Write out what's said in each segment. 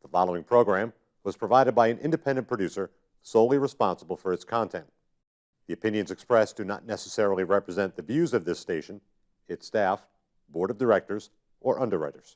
The following program was provided by an independent producer solely responsible for its content. The opinions expressed do not necessarily represent the views of this station, its staff, board of directors, or underwriters.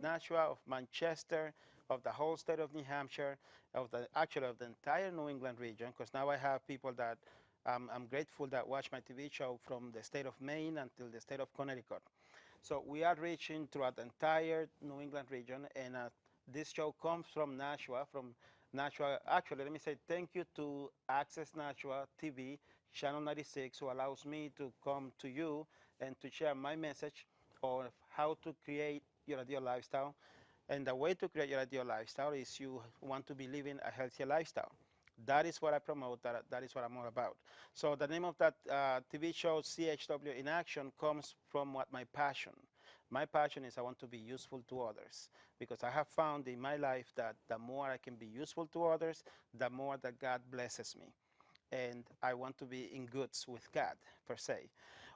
Nashua, of Manchester, of the whole state of New Hampshire, of the entire New England region, because now I have people that I'm grateful that watch my TV show from the state of Maine until the state of Connecticut. So we are reaching throughout the entire New England region, and this show comes from Nashua, Actually, let me say thank you to Access Nashua TV, Channel 96, who allows me to come to you and to share my message of how to create your ideal lifestyle. And the way to create your ideal lifestyle is you want to be living a healthier lifestyle. That is what I promote. That is what I'm all about. So the name of that TV show, CHW In Action, comes from my passion. My passion is I want to be useful to others, because I have found in my life that the more I can be useful to others, the more that God blesses me. And I want to be in goods with God, per se.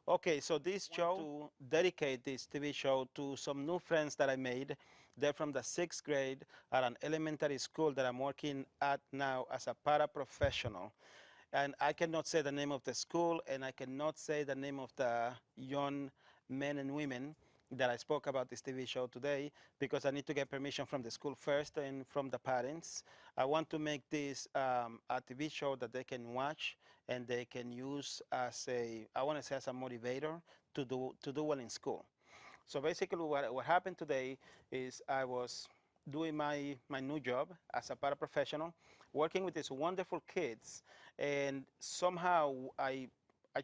Okay, so this show, to dedicate this TV show to some new friends that I made. They're from the 6th grade at an elementary school that I'm working at now as a paraprofessional. And I cannot say the name of the school, and I cannot say the name of the young men and women that I spoke about this TV show today, because I need to get permission from the school first and from the parents. I want to make this a TV show that they can watch and they can use as I want to say as a motivator to do well in school. So basically what happened today is I was doing my new job as a paraprofessional, working with these wonderful kids, and somehow I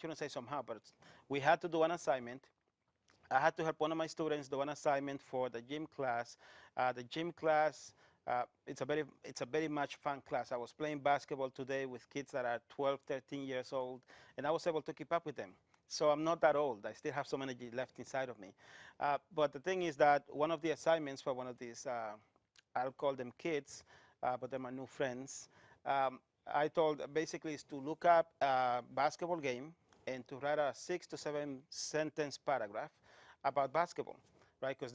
shouldn't say somehow, but we had to do an assignment. I had to help one of my students do an assignment for the gym class. The gym class, it's a very much fun class. I was playing basketball today with kids that are 12, 13 years old, and I was able to keep up with them. So I'm not that old. I still have some energy left inside of me. But the thing is that one of the assignments for one of these, I'll call them kids, but they're my new friends. I told basically is to look up a basketball game and to write a 6 to 7 sentence paragraph about basketball, right? Because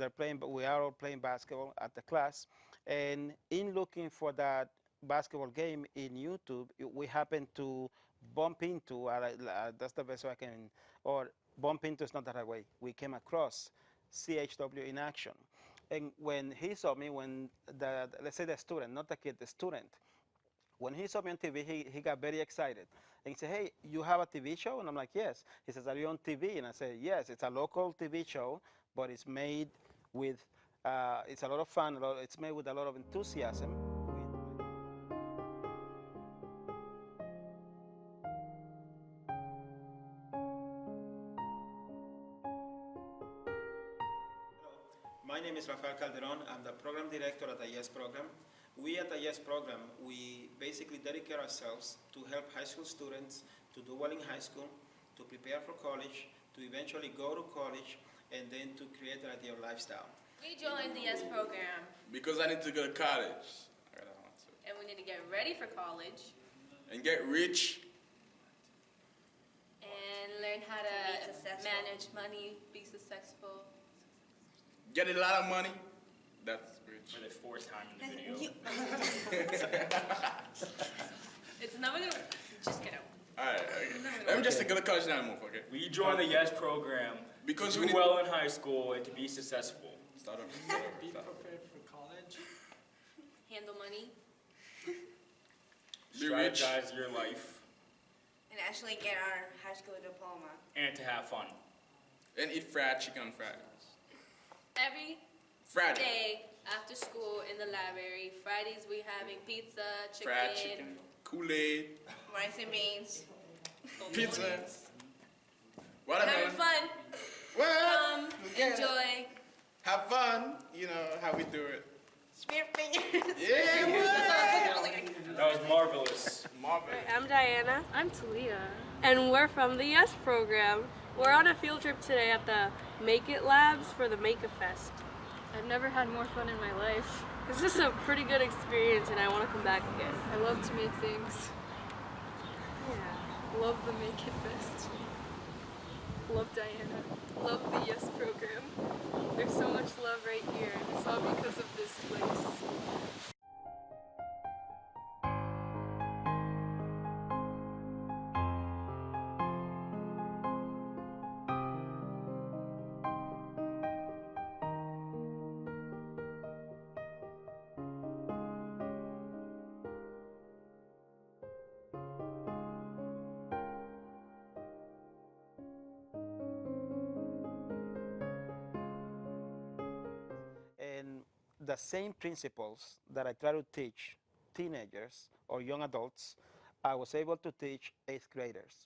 we are all playing basketball at the class. And in looking for that basketball game in YouTube, we happen to bump into, that's the best way I can, or bump into is not the right way. We came across CHW In Action. And when he saw me, let's say the student, not the kid, the student, when he saw me on TV, he got very excited. And he said, hey, you have a TV show? And I'm like, yes. He says, are you on TV? And I said, yes, it's a local TV show, but it's made with, it's a lot of fun. It's made with a lot of enthusiasm. My name is Rafael Calderon. I'm the program director at the YES program. We at the YES program, we basically dedicate ourselves to help high school students to do well in high school, to prepare for college, to eventually go to college, and then to create their ideal lifestyle. We joined the YES program because I need to go to college. and we need to get ready for college And get rich. and learn how to manage money, be successful. Get a lot of money. That's rich. For the 4th time in the video. It's never gonna. Just get out. All right, okay. Let me just take a college now and move, okay? We join the YES program Because to we do need- well in high school and to be successful. Start over. Be prepared for college. Handle money Be rich. Strategize your life And actually get our high school diploma. and to have fun. And eat fried chicken on Fridays. every Friday. day after school in the library. Fridays we having pizza, Fried chicken. Kool-Aid. Rice and beans. Pizza. having Watermelon. fun. Well, Come, yeah. enjoy. Have fun. You know how we do it. Spear fingers. Yeah, That was marvelous. Marvin. I'm Diana, I'm Talia. and we're from the YES program. We're on a field trip today at the Make It Labs for the Make a Fest. I've never had more fun in my life. This is a pretty good experience, and I want to come back again. I love to make things. Yeah, love the Make It Fest. Love Diana. Love the YES program. There's so much love right here, and it's all because of this place. And the same principles that I try to teach teenagers or young adults, I was able to teach 8th graders.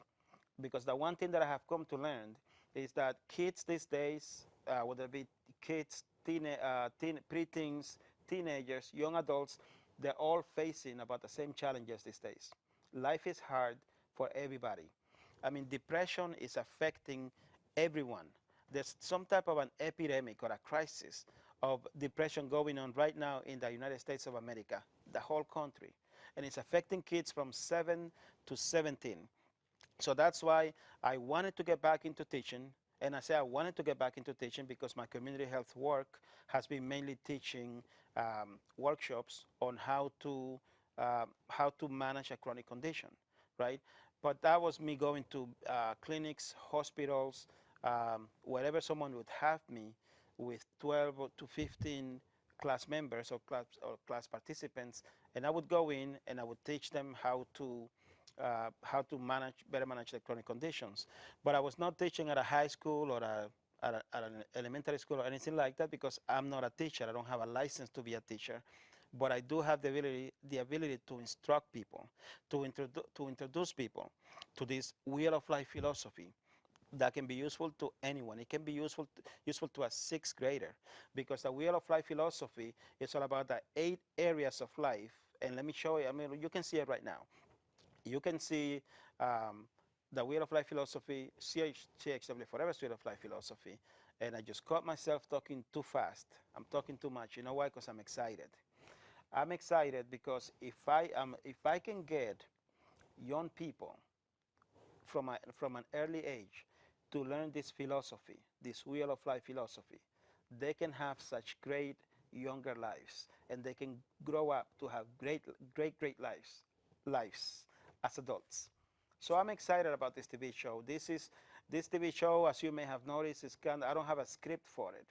Because the one thing that I have come to learn is that kids these days, whether it be kids, preteens, teenagers, young adults, they're all facing about the same challenges these days. Life is hard for everybody. I mean, depression is affecting everyone. There's some type of an epidemic or a crisis of depression going on right now in the United States of America, the whole country. And it's affecting kids from 7 to 17. So that's why I wanted to get back into teaching. And I say I wanted to get back into teaching because my community health work has been mainly teaching workshops on how to manage a chronic condition, right? But that was me going to clinics, hospitals, wherever someone would have me with 12 to 15 class members or class participants, and I would go in and I would teach them how to better manage the chronic conditions. But I was not teaching at a high school or at an elementary school or anything like that because I'm not a teacher. I don't have a license to be a teacher. But I do have the ability to instruct people, to introduce people to this wheel of life philosophy that can be useful to anyone. It can be useful to a 6th grader because the wheel of life philosophy is all about the 8 areas of life. And let me show you, I mean, you can see it right now. You can see the Wheel of Life philosophy, CHW Forever Wheel of Life philosophy, and I just caught myself talking too fast. I'm talking too much. You know why? Because I'm excited. I'm excited because if I can get young people from an early age to learn this philosophy, this Wheel of Life philosophy, they can have such great younger lives, and they can grow up to have great lives as adults. So I'm excited about this TV show. This TV show, as you may have noticed, I don't have a script for it.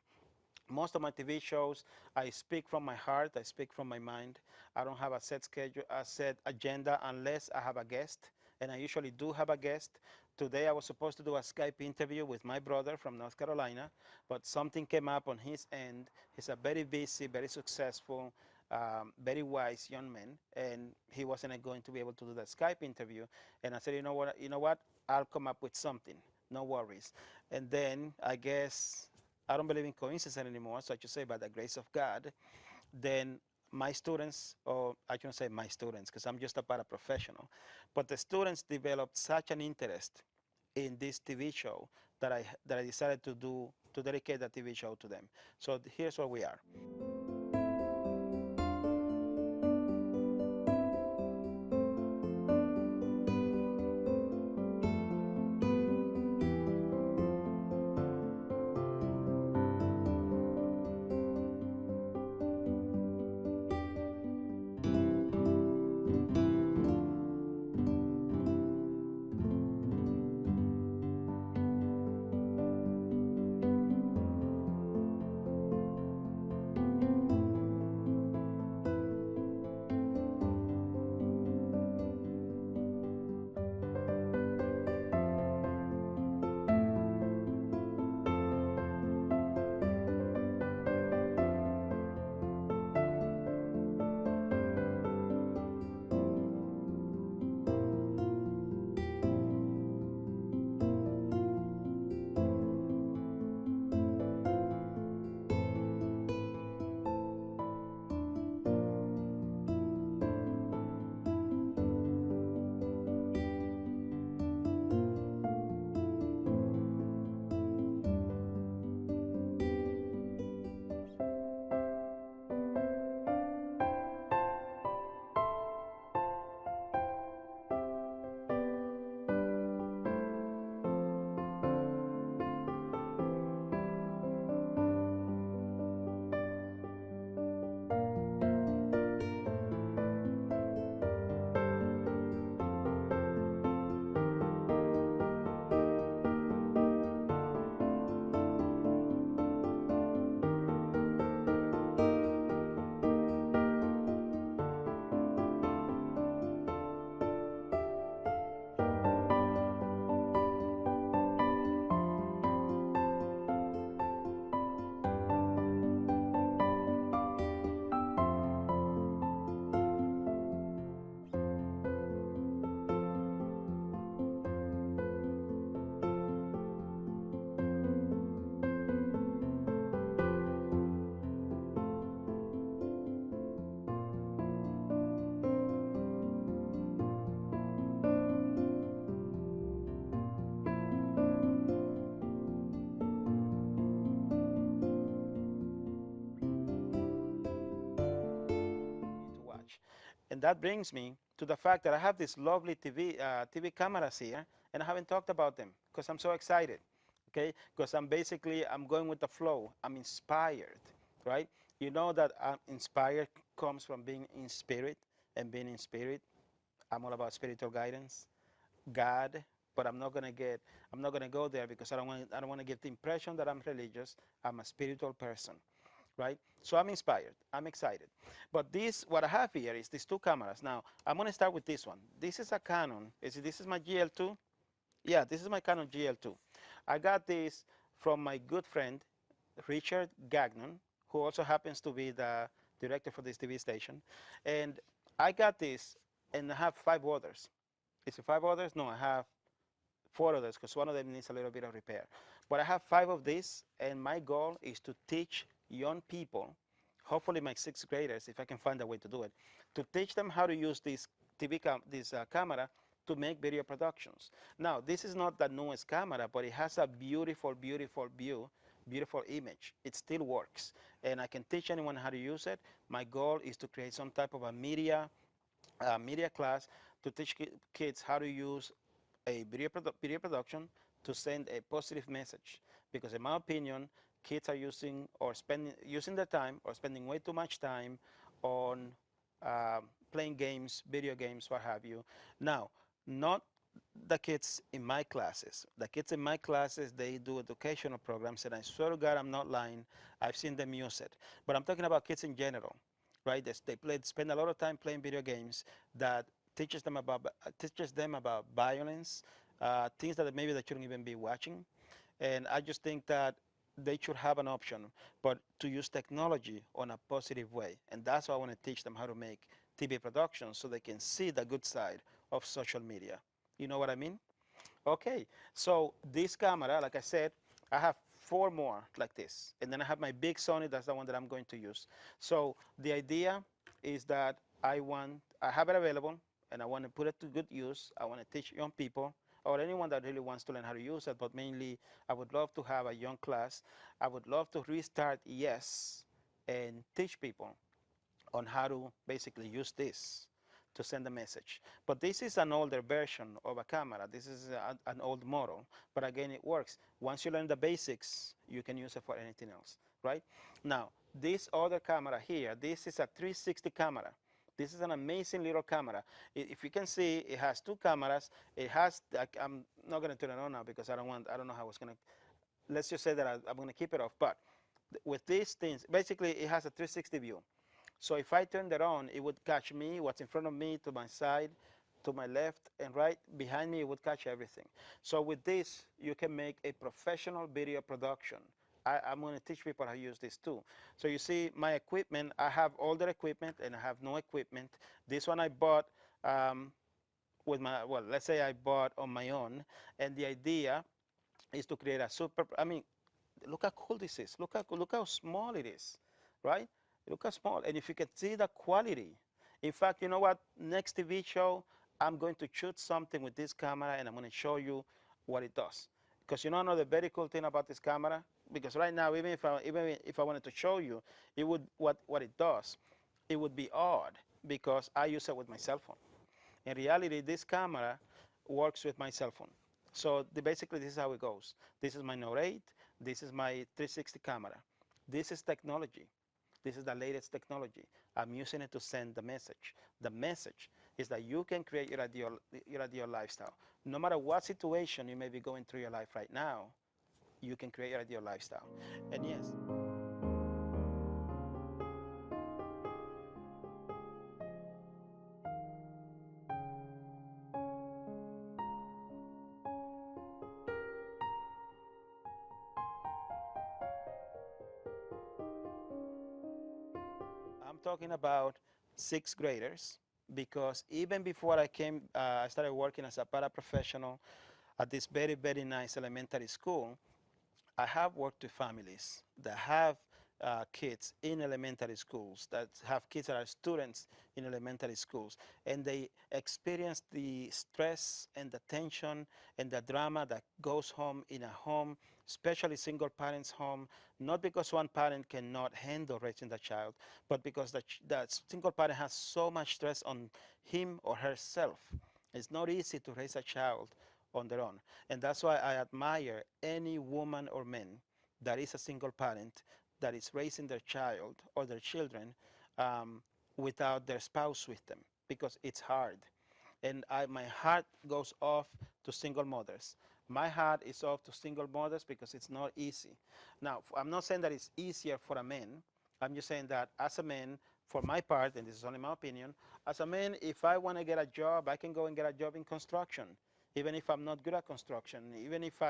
Most of my TV shows, I speak from my heart, I speak from my mind. I don't have a set schedule, a set agenda unless I have a guest, and I usually do have a guest. Today I was supposed to do a Skype interview with my brother from North Carolina, but something came up on his end. He's a very busy, very successful, very wise young man, and he wasn't going to be able to do that Skype interview. And I said, you know what? I'll come up with something. No worries. And then I guess I don't believe in coincidence anymore, so I should say by the grace of God, then my students, or I shouldn't say my students because I'm just a paraprofessional, but the students developed such an interest in this TV show that I decided to dedicate that TV show to them. So here's where we are. that brings me to the fact that I have these lovely TV cameras here, and I haven't talked about them because I'm so excited, okay? Because I'm going with the flow. I'm inspired, right? You know that inspired comes from being in spirit, and being in spirit, I'm all about spiritual guidance, God, but I'm not gonna go there because I don't want to give the impression that I'm religious. I'm a spiritual person, right? So I'm inspired. I'm excited. But what I have here is these two cameras. Now, I'm going to start with this one. This is a Canon. This is my GL2. Yeah, this is my Canon GL2. I got this from my good friend, Richard Gagnon, who also happens to be the director for this TV station. And I got this, and I have 5 others. Is it 5 others? No, I have 4 others because one of them needs a little bit of repair. But I have 5 of these, and my goal is to teach young people, hopefully my 6th graders, if I can find a way to do it, to teach them how to use this camera to make video productions. Now, this is not the newest camera, but it has a beautiful, beautiful view, beautiful image. It still works, and I can teach anyone how to use it. My goal is to create some type of a media class to teach kids how to use a video production to send a positive message. Because in my opinion, kids are using their time or spending way too much time on playing games, video games, what have you. Now, not the kids in my classes. The kids in my classes, they do educational programs, and I swear to God, I'm not lying. I've seen them use it. But I'm talking about kids in general, right? Spend a lot of time playing video games that teaches them about violence, things that maybe they shouldn't even be watching. And I just think that they should have an option, but to use technology on a positive way. And that's why I want to teach them how to make TV productions so they can see the good side of social media. You know what I mean? Okay, so this camera, like I said, I have 4 more like this. And then I have my big Sony, that's the one that I'm going to use. So the idea is that I have it available, and I want to put it to good use. I want to teach young people or anyone that really wants to learn how to use it, but mainly I would love to have a young class. I would love to restart YES and teach people on how to basically use this to send a message. But this is an older version of a camera. This is an old model, but again, it works. Once you learn the basics, you can use it for anything else, right? Now, this other camera here, this is a 360 camera. This is an amazing little camera. If you can see, it has 2 cameras. It has, I'm not gonna turn it on now because I don't know how it's gonna, let's just say that I'm gonna keep it off, but with these things, basically it has a 360 view. So if I turned it on, it would catch me, what's in front of me, to my side, to my left and right. Behind me, it would catch everything. So with this, you can make a professional video production. I'm going to teach people how to use this too. So you see my equipment, I have older equipment and I have no equipment. This one I bought let's say I bought on my own. And the idea is to create a look how cool this is. Look how small it is, right? Look how small. And if you can see the quality. In fact, you know what? Next TV show, I'm going to shoot something with this camera and I'm going to show you what it does. Because you know another very cool thing about this camera? Because right now, even if I wanted to show you, it would what it does, it would be odd because I use it with my cell phone. In reality, this camera works with my cell phone. So basically, this is how it goes. This is my Note 8. This is my 360 camera. This is technology. This is the latest technology. I'm using it to send the message. The message is that you can create your ideal lifestyle. No matter what situation you may be going through your life right now, you can create your ideal lifestyle. And yes. I'm talking about 6th graders because even before I started working as a paraprofessional at this very, very nice elementary school, I have worked with families that have kids in elementary schools, that have kids that are students in elementary schools, and they experience the stress and the tension and the drama that goes home in a home, especially single parents' home, not because one parent cannot handle raising the child, but because the single parent has so much stress on him or herself. It's not easy to raise a child on their own. And that's why I admire any woman or man that is a single parent that is raising their child or their children without their spouse with them, because it's hard. And my heart goes off to single mothers. My heart is off to single mothers because it's not easy. Now, I'm not saying that it's easier for a man. I'm just saying that as a man, for my part, and this is only my opinion, as a man, if I want to get a job, I can go and get a job in construction, even if I'm not good at construction, even if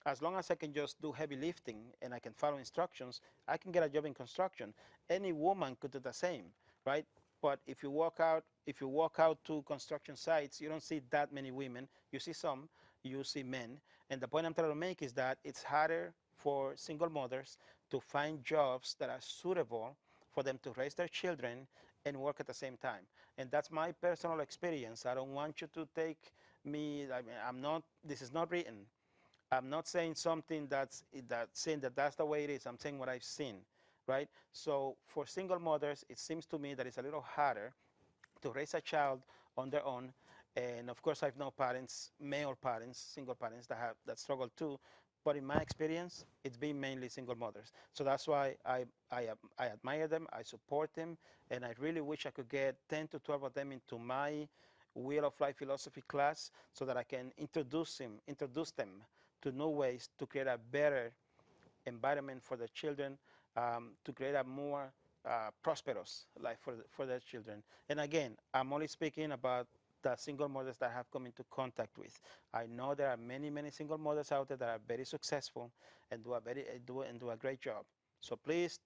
as long as I can just do heavy lifting and I can follow instructions, I can get a job in construction. Any woman could do the same, right? But if you walk out to construction sites, you don't see that many women. You see some, you see men. And the point I'm trying to make is that it's harder for single mothers to find jobs that are suitable for them to raise their children and work at the same time. And that's my personal experience. I don't want you to take me, I mean, this is not written. I'm not saying something that's saying that that's the way it is. I'm saying what I've seen, right? So for single mothers, it seems to me that it's a little harder to raise a child on their own. And of course, I've known parents, male parents, single parents that struggle too. But in my experience, it's been mainly single mothers. So that's why I admire them, I support them, and I really wish I could get 10 to 12 of them into my Wheel of Life philosophy class so that I can introduce them to new ways to create a better environment for the children, to create a more prosperous life for their children. And again, I'm only speaking about the single mothers that I have come into contact with. I know there are many, many single mothers out there that are very successful and do a great job. So please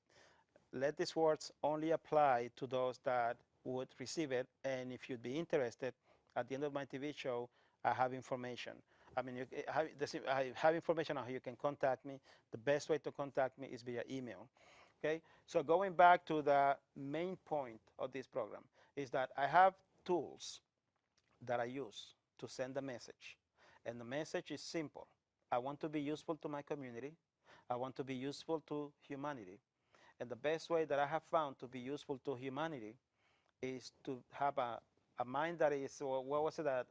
let these words only apply to those that would receive it. And if you'd be interested, at the end of my TV show, I have information. I mean, I have information on how you can contact me. The best way to contact me is via email. Okay? So going back to the main point of this program is that I have tools that I use to send a message. And the message is simple. I want to be useful to my community. I want to be useful to humanity. And the best way that I have found to be useful to humanity is to have a mind that is, or what was it that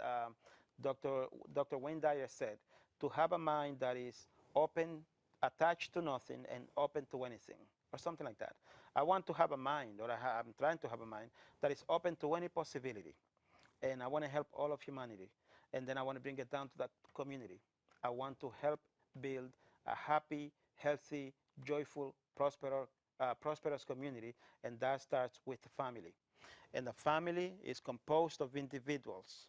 Dr. Wayne Dyer said, to have a mind that is open, attached to nothing, and open to anything, or something like that. I want to have a mind, or I'm trying to have a mind, that is open to any possibility. And I want to help all of humanity. And then I want to bring it down to that community. I want to help build a happy, healthy, joyful, prosperous community, and that starts with the family. And the family is composed of individuals,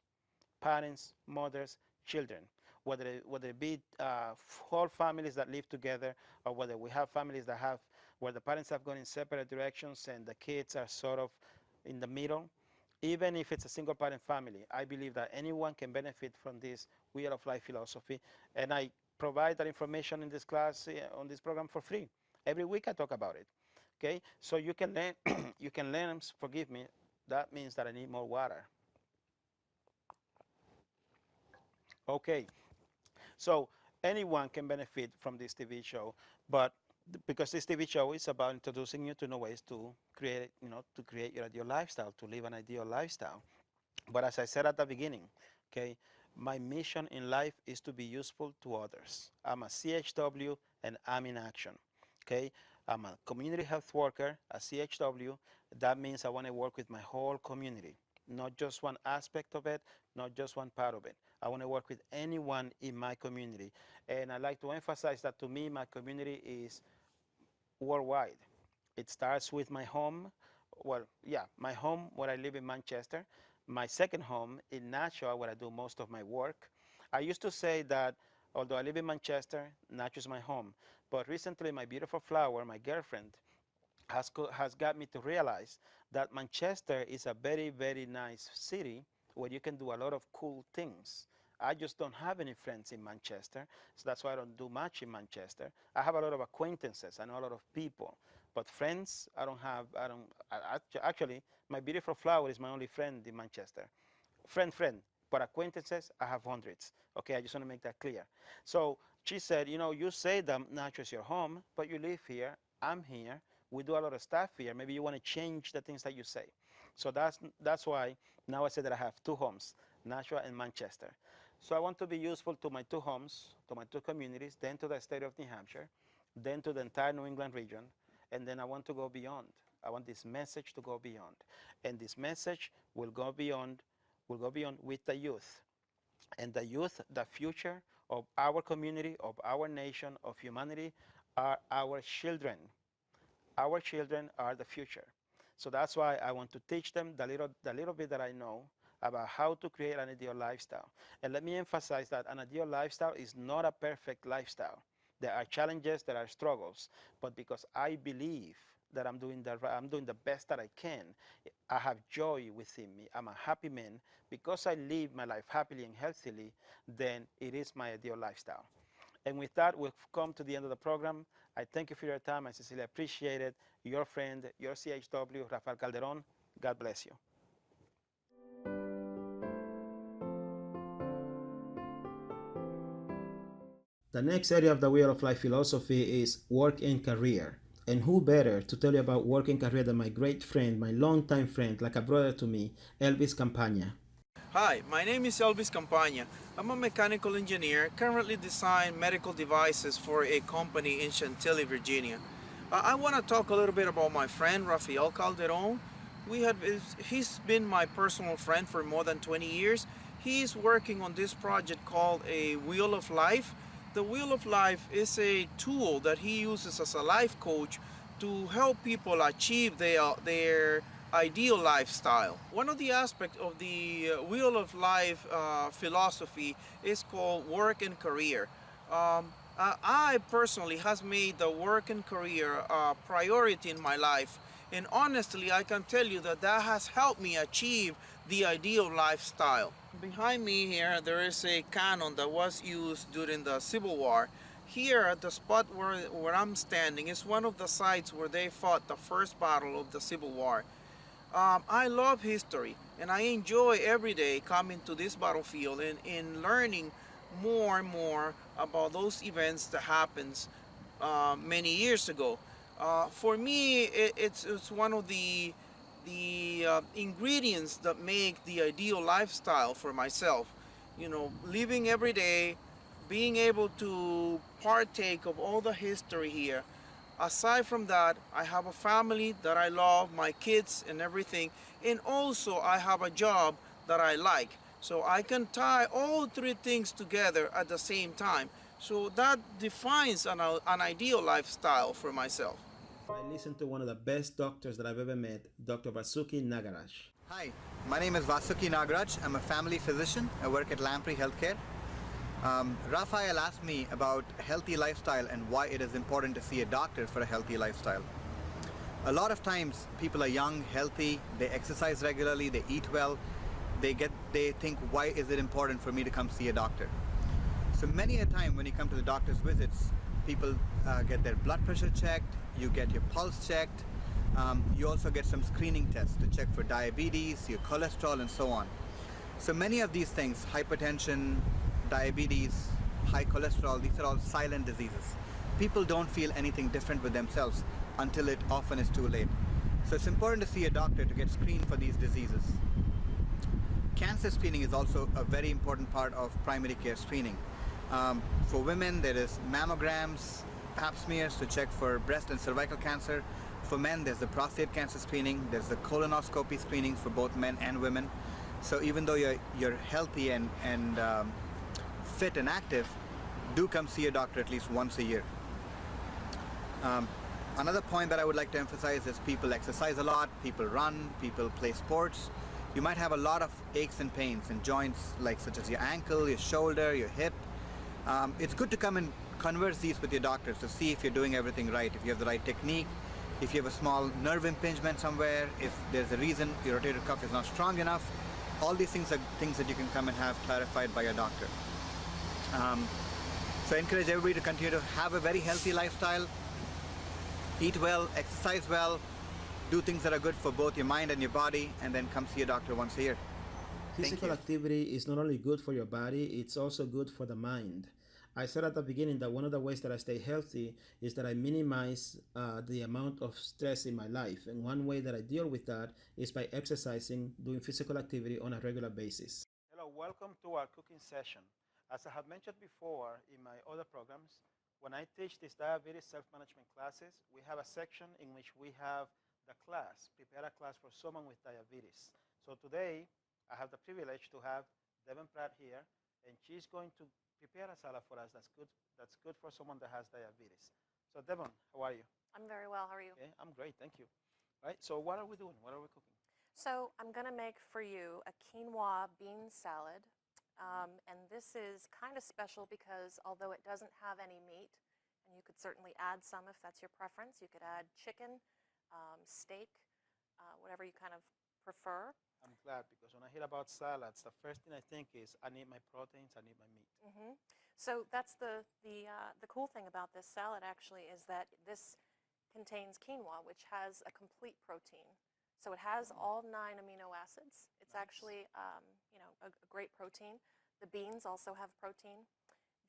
parents, mothers, children, whether it be whole families that live together, or whether we have families where the parents have gone in separate directions and the kids are sort of in the middle. Even if it's a single parent family, I believe that anyone can benefit from this Wheel of Life philosophy. And I provide that information in this class, on this program, for free. Every week I talk about it. Okay? So you can learn, forgive me, that means that I need more water. Okay. So anyone can benefit from this TV show, but because this TV show is about introducing you to new ways to create, to create your ideal lifestyle, to live an ideal lifestyle. But as I said at the beginning, okay, my mission in life is to be useful to others. I'm a CHW and I'm in action. Okay, I'm a community health worker, a CHW. That means I want to work with my whole community, not just one aspect of it, not just one part of it. I want to work with anyone in my community. And I like to emphasize that to me, my community is worldwide. It starts with my home. Well, yeah, my home where I live in Manchester. My second home in Nashua, where I do most of my work. I used to say that although I live in Manchester, Nashua is my home. But recently, my beautiful flower, my girlfriend, has got me to realize that Manchester is a very, very nice city where you can do a lot of cool things. I just don't have any friends in Manchester, so that's why I don't do much in Manchester. I have a lot of acquaintances, I know a lot of people, But friends, I don't have. Actually, my beautiful flower is my only friend in Manchester. Friend. But acquaintances, I have hundreds. Okay, I just want to make that clear. So she said, you know, you say that Nacho is your home, but you live here. I'm here. We do a lot of stuff here. Maybe you want to change the things that you say. So that's why now I say that I have two homes, Nashua and Manchester. So I want to be useful to my two homes, to my two communities, then to the state of New Hampshire, then to the entire New England region, and then I want to go beyond. I want this message to go beyond. And this message will go beyond with the youth. And the youth, the future of our community, of our nation, of humanity, are our children. Our children are the future. So that's why I want to teach them the little bit that I know about how to create an ideal lifestyle. And let me emphasize that an ideal lifestyle is not a perfect lifestyle. There are challenges, there are struggles, but because I believe that I'm doing the best that I can, I have joy within me. I'm a happy man. Because I live my life happily and healthily, then it is my ideal lifestyle. And with that, we've come to the end of the program. I thank you for your time. I sincerely appreciate it. Your friend, your CHW, Rafael Calderon. God bless you. The next area of the Wheel of Life philosophy is work and career. And who better to tell you about work and career than my great friend, my longtime friend, like a brother to me, Elvis Campagna. Hi, my name is Elvis Campagna. I'm a mechanical engineer, currently design medical devices for a company in Chantilly, Virginia. I want to talk a little bit about my friend Rafael Calderon. He's been my personal friend for more than 20 years. He's working on this project called a Wheel of Life. The Wheel of Life is a tool that he uses as a life coach to help people achieve their ideal lifestyle. One of the aspects of the Wheel of Life philosophy is called work and career. I personally has made the work and career a priority in my life, and honestly I can tell you that has helped me achieve the ideal lifestyle. Behind me here there is a cannon that was used during the Civil War. Here at the spot where I'm standing is one of the sites where they fought the first battle of the Civil War. I love history, and I enjoy every day coming to this battlefield and learning more and more about those events that happens many years ago. For me, it's one of the ingredients that make the ideal lifestyle for myself. You know, living every day, being able to partake of all the history here. Aside from that, I have a family that I love, my kids and everything, and also I have a job that I like. So I can tie all three things together at the same time. So that defines an ideal lifestyle for myself. I listened to one of the best doctors that I've ever met, Dr. Vasuki Nagaraj. Hi, my name is Vasuki Nagaraj. I'm a family physician. I work at Lamprey Healthcare. Rafael asked me about healthy lifestyle and why it is important to see a doctor for a healthy lifestyle. A lot of times people are young, healthy, they exercise regularly, they eat well, they think, why is it important for me to come see a doctor? So many a time when you come to the doctor's visits, people get their blood pressure checked, you get your pulse checked, you also get some screening tests to check for diabetes, your cholesterol and so on. So many of these things, hypertension, diabetes, high cholesterol, these are all silent diseases. People don't feel anything different with themselves until it often is too late. So it's important to see a doctor to get screened for these diseases. Cancer screening is also a very important part of primary care screening. For women, there is mammograms, pap smears to check for breast and cervical cancer. For men, there's the prostate cancer screening, there's the colonoscopy screening for both men and women. So even though you're healthy and fit and active, do come see a doctor at least once a year. Another point that I would like to emphasize is people exercise a lot, people run, people play sports. You might have a lot of aches and pains in joints such as your ankle, your shoulder, your hip. It's good to come and converse these with your doctors to see if you're doing everything right, if you have the right technique, if you have a small nerve impingement somewhere, if there's a reason your rotator cuff is not strong enough. All these things are things that you can come and have clarified by your doctor. So I encourage everybody to continue to have a very healthy lifestyle. Eat well, exercise well, do things that are good for both your mind and your body, and then come see a doctor once a year. Physical activity is not only good for your body, it's also good for the mind. I said at the beginning that one of the ways that I stay healthy is that I minimize the amount of stress in my life. And one way that I deal with that is by exercising, doing physical activity on a regular basis. Hello, welcome to our cooking session. As I have mentioned before in my other programs, when I teach these diabetes self-management classes, we have a section in which we have the class, prepare a class for someone with diabetes. So today, I have the privilege to have Devon Pratt here, and she's going to prepare a salad for us that's good for someone that has diabetes. So Devon, how are you? I'm very well. How are you? Okay, I'm great, thank you. All right, so what are we doing? What are we cooking? So I'm going to make for you a quinoa bean salad. And this is kind of special because although it doesn't have any meat, and you could certainly add some if that's your preference, you could add chicken, steak, whatever you kind of prefer. I'm glad because when I hear about salads, the first thing I think is I need my proteins, I need my meat. So that's the cool thing about this salad actually is that this contains quinoa, which has a complete protein. So it has all 9 amino acids. It's actually a great protein. The beans also have protein.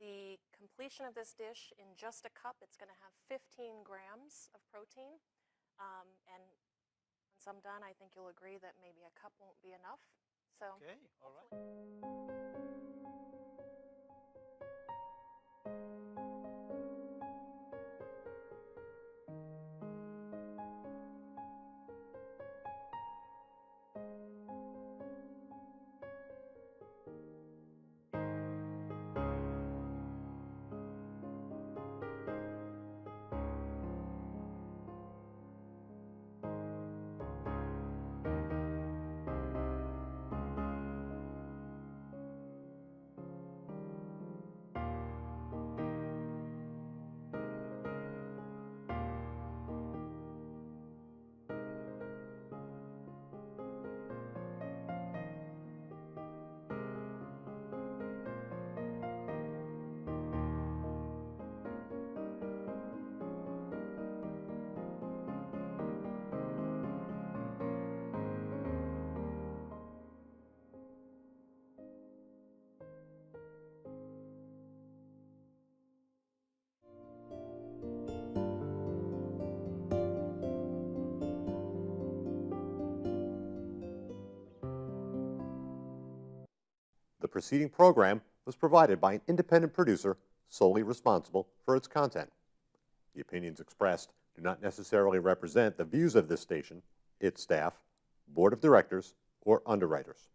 The completion of this dish in just a cup, it's going to have 15 grams of protein. And once I'm done, I think you'll agree that maybe a cup won't be enough. So, okay, all right. The preceding program was provided by an independent producer solely responsible for its content. The opinions expressed do not necessarily represent the views of this station, its staff, board of directors, or underwriters.